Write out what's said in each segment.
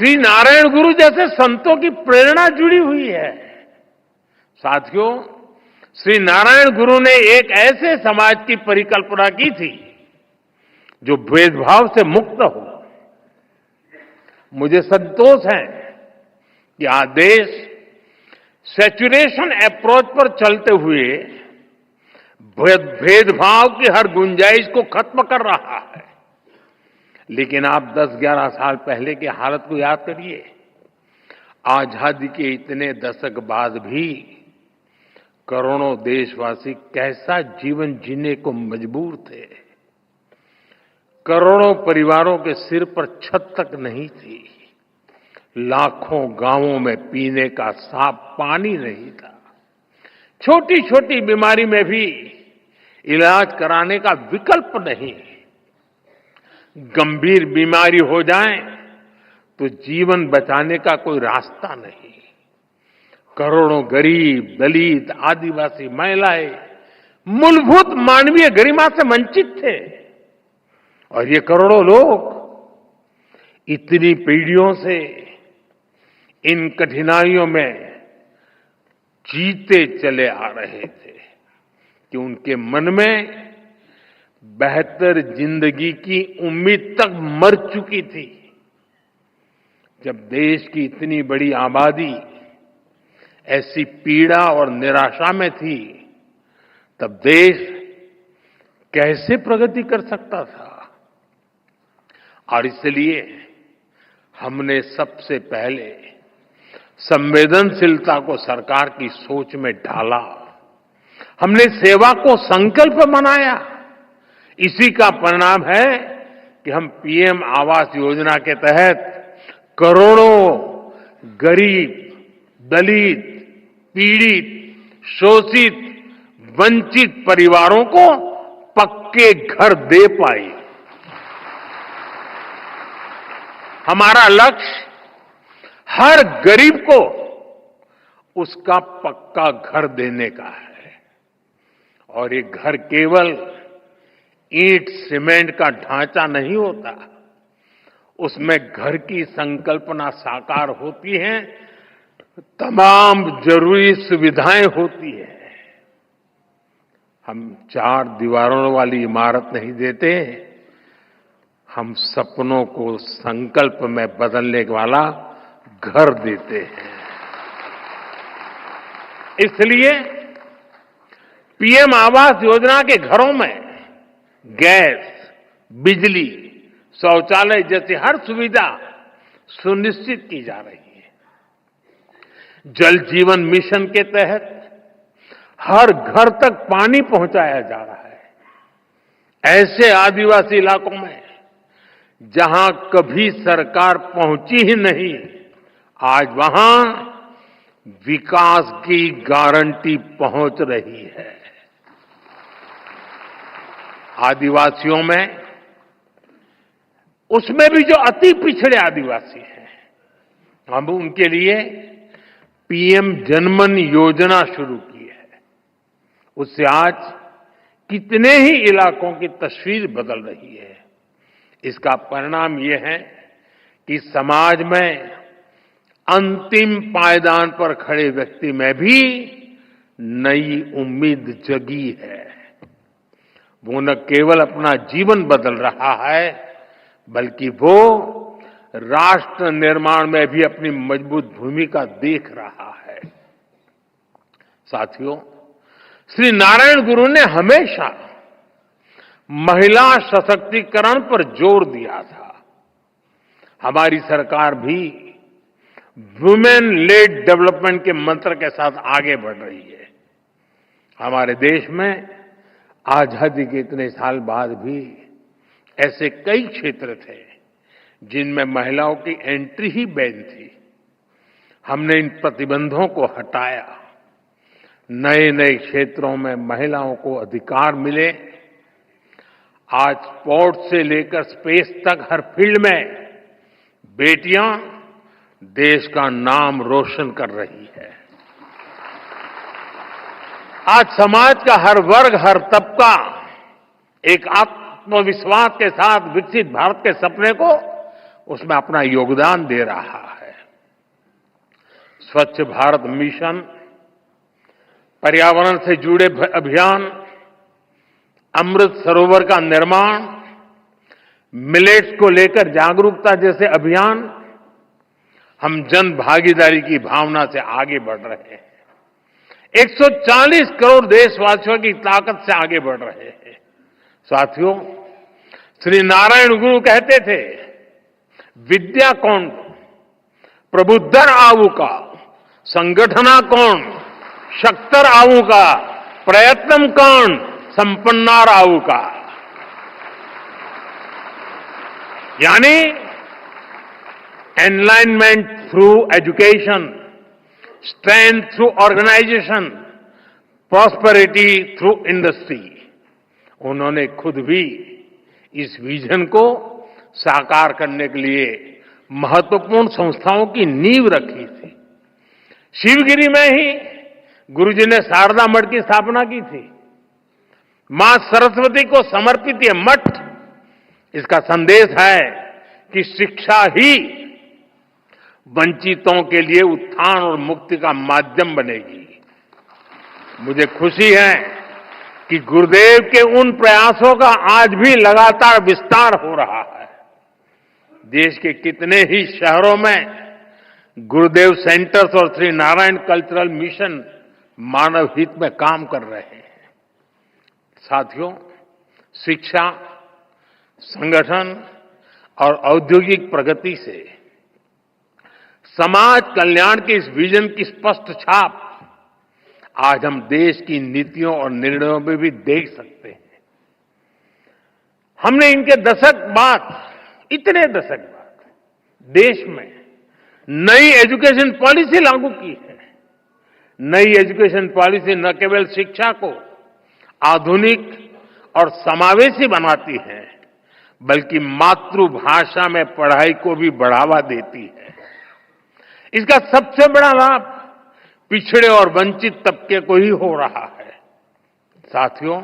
श्री नारायण गुरु जैसे संतों की प्रेरणा जुड़ी हुई है। साथियों, श्री नारायण गुरु ने एक ऐसे समाज की परिकल्पना की थी जो भेदभाव से मुक्त हो। मुझे संतोष है कि आज देश सेचुरेशन अप्रोच पर चलते हुए भेदभाव की हर गुंजाइश को खत्म कर रहा है। लेकिन आप 10-11 साल पहले की हालत को याद करिए। आजादी के इतने दशक बाद भी करोड़ों देशवासी कैसा जीवन जीने को मजबूर थे। करोड़ों परिवारों के सिर पर छत तक नहीं थी। लाखों गांवों में पीने का साफ पानी नहीं था। छोटी छोटी बीमारी में भी इलाज कराने का विकल्प नहीं। गंभीर बीमारी हो जाए तो जीवन बचाने का कोई रास्ता नहीं। करोड़ों गरीब, दलित, आदिवासी, महिलाएं मूलभूत मानवीय गरिमा से वंचित थे। और ये करोड़ों लोग इतनी पीढ़ियों से इन कठिनाइयों में जीते चले आ रहे थे कि उनके मन में बेहतर जिंदगी की उम्मीद तक मर चुकी थी। जब देश की इतनी बड़ी आबादी ऐसी पीड़ा और निराशा में थी, तब देश कैसे प्रगति कर सकता था। और इसलिए हमने सबसे पहले संवेदनशीलता को सरकार की सोच में ढाला। हमने सेवा को संकल्प बनाया। इसी का परिणाम है कि हम पीएम आवास योजना के तहत करोड़ों गरीब, दलित, पीड़ित, शोषित, वंचित परिवारों को पक्के घर दे पाए। हमारा लक्ष्य हर गरीब को उसका पक्का घर देने का है। और ये घर केवल ईंट सीमेंट का ढांचा नहीं होता, उसमें घर की संकल्पना साकार होती है, तमाम जरूरी सुविधाएं होती है। हम 4 दीवारों वाली इमारत नहीं देते, हम सपनों को संकल्प में बदलने वाला घर देते हैं। इसलिए पीएम आवास योजना के घरों में गैस, बिजली, शौचालय जैसी हर सुविधा सुनिश्चित की जा रही है। जल जीवन मिशन के तहत हर घर तक पानी पहुंचाया जा रहा है। ऐसे आदिवासी इलाकों में जहां कभी सरकार पहुंची ही नहीं, आज वहां विकास की गारंटी पहुंच रही है। आदिवासियों में, उसमें भी जो अति पिछड़े आदिवासी हैं, हम उनके लिए पीएम जनमन योजना शुरू की है। उससे आज कितने ही इलाकों की तस्वीर बदल रही है। इसका परिणाम यह है कि समाज में अंतिम पायदान पर खड़े व्यक्ति में भी नई उम्मीद जगी है। वो न केवल अपना जीवन बदल रहा है, बल्कि वो राष्ट्र निर्माण में भी अपनी मजबूत भूमिका देख रहा है। साथियों, श्री नारायण गुरु ने हमेशा महिला सशक्तिकरण पर जोर दिया था। हमारी सरकार भी वुमेन लेड डेवलपमेंट के मंत्र के साथ आगे बढ़ रही है। हमारे देश में आजादी के इतने साल बाद भी ऐसे कई क्षेत्र थे जिनमें महिलाओं की एंट्री ही बैन थी। हमने इन प्रतिबंधों को हटाया। नए नए क्षेत्रों में महिलाओं को अधिकार मिले। आज स्पोर्ट से लेकर स्पेस तक हर फील्ड में बेटियां देश का नाम रोशन कर रही है। आज समाज का हर वर्ग, हर तबका एक आत्मविश्वास के साथ विकसित भारत के सपने को उसमें अपना योगदान दे रहा है। स्वच्छ भारत मिशन, पर्यावरण से जुड़े अभियान, अमृत सरोवर का निर्माण, मिलेट्स को लेकर जागरूकता जैसे अभियान, हम जन भागीदारी की भावना से आगे बढ़ रहे हैं। 140 करोड़ देशवासियों की ताकत से आगे बढ़ रहे हैं। साथियों, श्री नारायण गुरु कहते थे, विद्या कौन प्रबुद्धर आऊ का, संगठना कौन शक्तर आऊ का, प्रयत्नम कौन संपन्नार आऊ का। यानी enlightenment through education, strength through organisation, prosperity through industry. उन्होंने खुद भी इस विजन को साकार करने के लिए महत्वपूर्ण संस्थाओं की नींव रखी थी। शिवगिरी में ही गुरुजी ने शारदा मठ की स्थापना की थी। मां सरस्वती को समर्पित यह मठ, इसका संदेश है कि शिक्षा ही वंचितों के लिए उत्थान और मुक्ति का माध्यम बनेगी। मुझे खुशी है कि गुरुदेव के उन प्रयासों का आज भी लगातार विस्तार हो रहा है। देश के कितने ही शहरों में गुरुदेव सेंटर्स और श्री नारायण कल्चरल मिशन मानव हित में काम कर रहे हैं। साथियों, शिक्षा, संगठन और औद्योगिक प्रगति से समाज कल्याण के इस विजन की स्पष्ट छाप आज हम देश की नीतियों और निर्णयों में भी देख सकते हैं। हमने इनके दशक बाद, इतने दशक बाद, देश में नई एजुकेशन पॉलिसी लागू की है। नई एजुकेशन पॉलिसी न केवल शिक्षा को आधुनिक और समावेशी बनाती है, बल्कि मातृभाषा में पढ़ाई को भी बढ़ावा देती है। इसका सबसे बड़ा लाभ पिछड़े और वंचित तबके को ही हो रहा है। साथियों,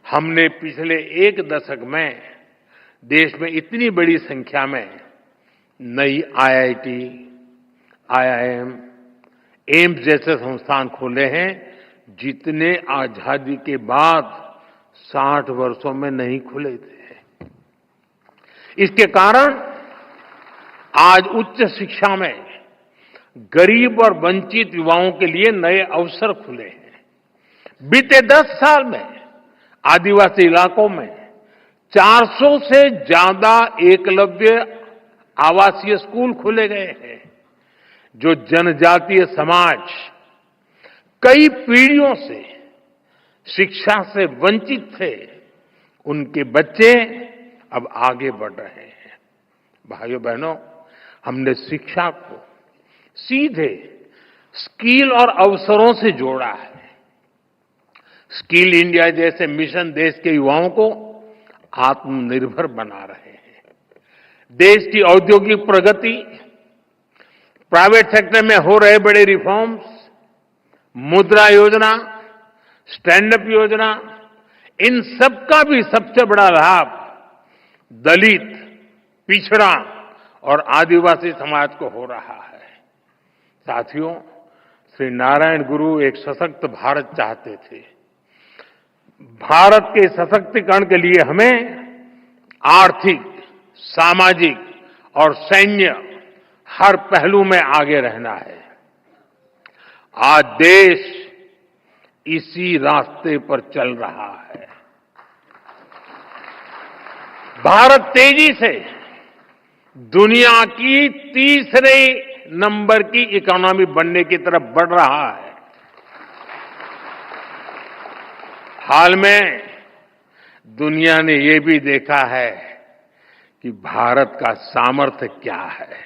हमने पिछले एक दशक में देश में इतनी बड़ी संख्या में नई आईआईटी, आईआईएम, एम्स जैसे संस्थान खोले हैं, जितने आजादी के बाद 60 वर्षों में नहीं खुले थे। इसके कारण आज उच्च शिक्षा में गरीब और वंचित युवाओं के लिए नए अवसर खुले हैं। बीते 10 साल में आदिवासी इलाकों में 400 से ज्यादा एकलव्य आवासीय स्कूल खोले गए हैं। जो जनजातीय समाज कई पीढ़ियों से शिक्षा से वंचित थे, उनके बच्चे अब आगे बढ़ रहे हैं। भाइयों बहनों, हमने शिक्षा को सीधे स्किल और अवसरों से जोड़ा है। स्किल इंडिया जैसे मिशन देश के युवाओं को आत्मनिर्भर बना रहे हैं। देश की औद्योगिक प्रगति, प्राइवेट सेक्टर में हो रहे बड़े रिफॉर्म्स, मुद्रा योजना, स्टैंड अप योजना, इन सबका भी सबसे बड़ा लाभ दलित, पिछड़ा और आदिवासी समाज को हो रहा है। साथियों, श्री नारायण गुरु एक सशक्त भारत चाहते थे। भारत के सशक्तिकरण के लिए हमें आर्थिक, सामाजिक और सैन्य हर पहलू में आगे रहना है। आज देश इसी रास्ते पर चल रहा है। भारत तेजी से दुनिया की तीसरे नंबर की इकोनॉमी बनने की तरफ बढ़ रहा है। हाल में दुनिया ने ये भी देखा है कि भारत का सामर्थ्य क्या है।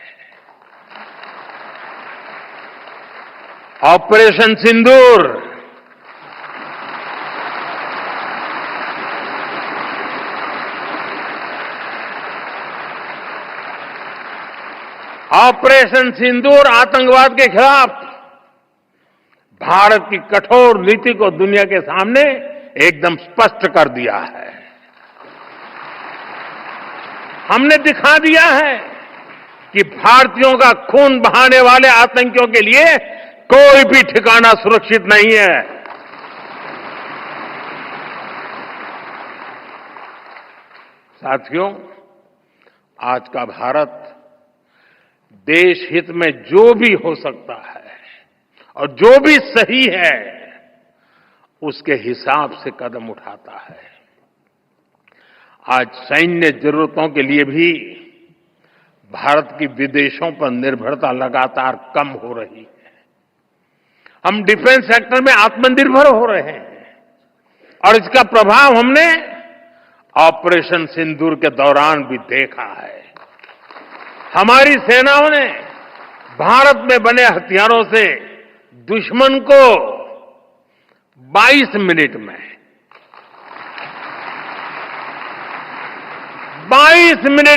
ऑपरेशन सिंदूर, ऑपरेशन सिंदूर आतंकवाद के खिलाफ भारत की कठोर नीति को दुनिया के सामने एकदम स्पष्ट कर दिया है। हमने दिखा दिया है कि भारतीयों का खून बहाने वाले आतंकियों के लिए कोई भी ठिकाना सुरक्षित नहीं है। साथियों, आज का भारत देश हित में जो भी हो सकता है और जो भी सही है उसके हिसाब से कदम उठाता है। आज सैन्य जरूरतों के लिए भी भारत की विदेशों पर निर्भरता लगातार कम हो रही है। हम डिफेंस सेक्टर में आत्मनिर्भर हो रहे हैं और इसका प्रभाव हमने ऑपरेशन सिंदूर के दौरान भी देखा है। हमारी सेनाओं ने भारत में बने हथियारों से दुश्मन को 22 मिनट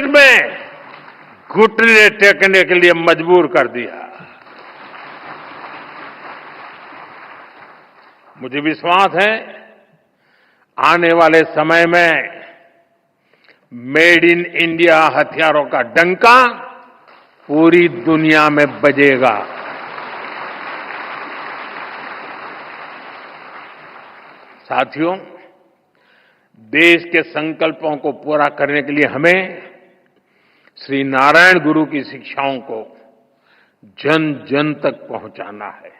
में घुटने टेकने के लिए मजबूर कर दिया। मुझे विश्वास है आने वाले समय में मेड इन इंडिया हथियारों का डंका पूरी दुनिया में बजेगा। साथियों, देश के संकल्पों को पूरा करने के लिए हमें श्री नारायण गुरु की शिक्षाओं को जन जन तक पहुंचाना है।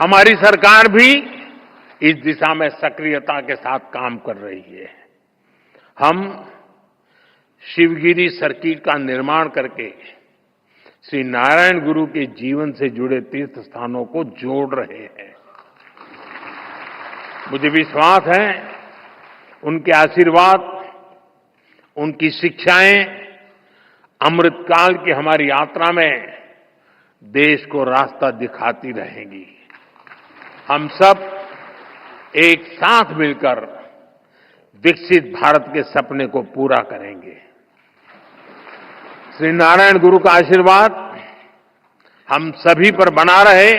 हमारी सरकार भी इस दिशा में सक्रियता के साथ काम कर रही है। हम शिवगिरी सर्किट का निर्माण करके श्री नारायण गुरु के जीवन से जुड़े तीर्थ स्थानों को जोड़ रहे हैं। मुझे विश्वास है उनके आशीर्वाद, उनकी शिक्षाएं अमृतकाल की हमारी यात्रा में देश को रास्ता दिखाती रहेंगी। हम सब एक साथ मिलकर विकसित भारत के सपने को पूरा करेंगे। श्री नारायण गुरु का आशीर्वाद हम सभी पर बना रहे,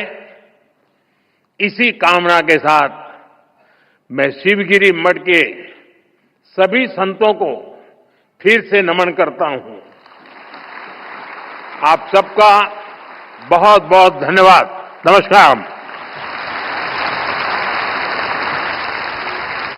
इसी कामना के साथ मैं शिवगिरी मठ के सभी संतों को फिर से नमन करता हूं। आप सबका बहुत बहुत धन्यवाद। नमस्कार।